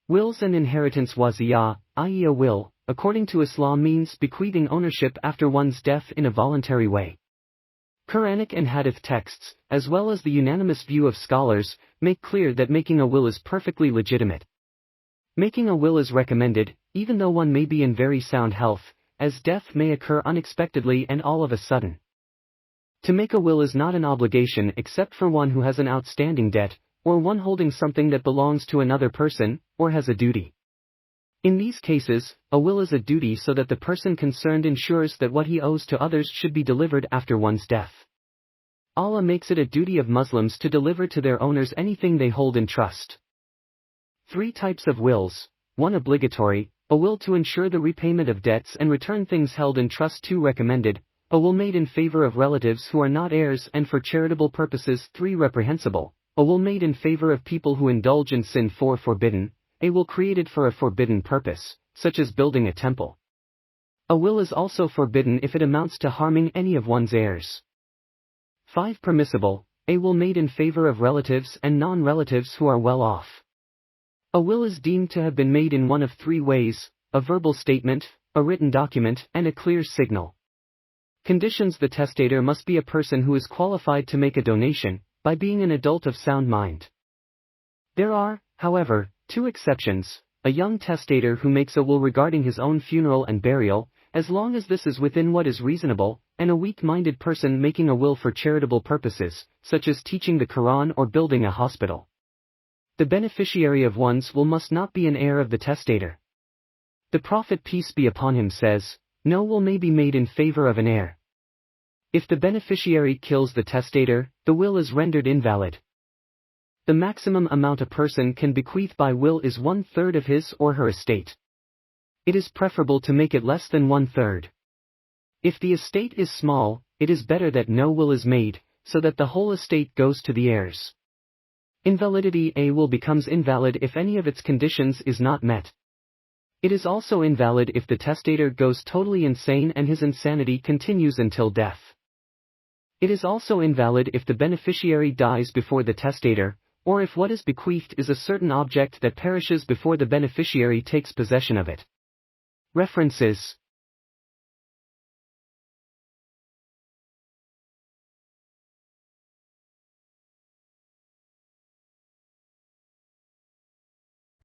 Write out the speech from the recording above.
Wills and inheritance. Wasiyah, i.e. a will, according to Islam means bequeathing ownership after one's death in a voluntary way. Quranic and Hadith texts, as well as the unanimous view of scholars, make clear that making a will is perfectly legitimate. Making a will is recommended, even though one may be in very sound health, as death may occur unexpectedly and all of a sudden. To make a will is not an obligation except for one who has an outstanding debt, or one holding something that belongs to another person, or has a duty. In these cases, a will is a duty so that the person concerned ensures that what he owes to others should be delivered after one's death. Allah makes it a duty of Muslims to deliver to their owners anything they hold in trust. 3 types of wills. 1. Obligatory, a will to ensure the repayment of debts and return things held in trust. 2. Recommended, a will made in favor of relatives who are not heirs and for charitable purposes. 3. Reprehensible, a will made in favor of people who indulge in sin. 4. Forbidden, a will created for a forbidden purpose, such as building a temple. A will is also forbidden if it amounts to harming any of one's heirs. 5. Permissible, a will made in favor of relatives and non-relatives who are well off. A will is deemed to have been made in one of 3 ways: a verbal statement, a written document, and a clear signal. Conditions: the testator must be a person who is qualified to make a donation, by being an adult of sound mind. There are, however, 2 exceptions: a young testator who makes a will regarding his own funeral and burial, as long as this is within what is reasonable, and a weak-minded person making a will for charitable purposes, such as teaching the Quran or building a hospital. The beneficiary of one's will must not be an heir of the testator. The Prophet, peace be upon him, says, "No will may be made in favor of an heir. If the beneficiary kills the testator, the will is rendered invalid." The maximum amount a person can bequeath by will is 1/3 of his or her estate. It is preferable to make it less than 1/3. If the estate is small, it is better that no will is made, so that the whole estate goes to the heirs. Invalidity: a will becomes invalid if any of its conditions is not met. It is also invalid if the testator goes totally insane and his insanity continues until death. It is also invalid if the beneficiary dies before the testator, or if what is bequeathed is a certain object that perishes before the beneficiary takes possession of it. References.